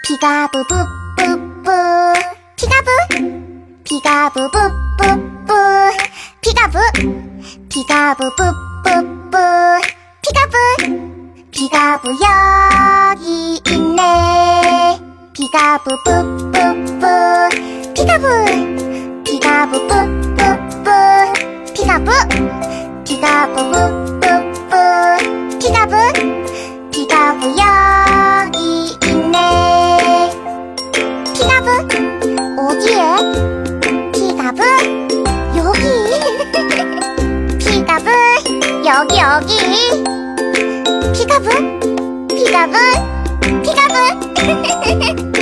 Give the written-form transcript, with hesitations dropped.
피가부부부부 피가부 피가부부부부 피가부 피가부부부부 피가부 피가부 여기 있네. 피가부부부부 피가부 피가부부부부 피가부 피가부부부부 피가부 피가부 여기 있네. 피가부 어디에? 피가부 여기. 피가부 여기. 피가부 피가부 피가부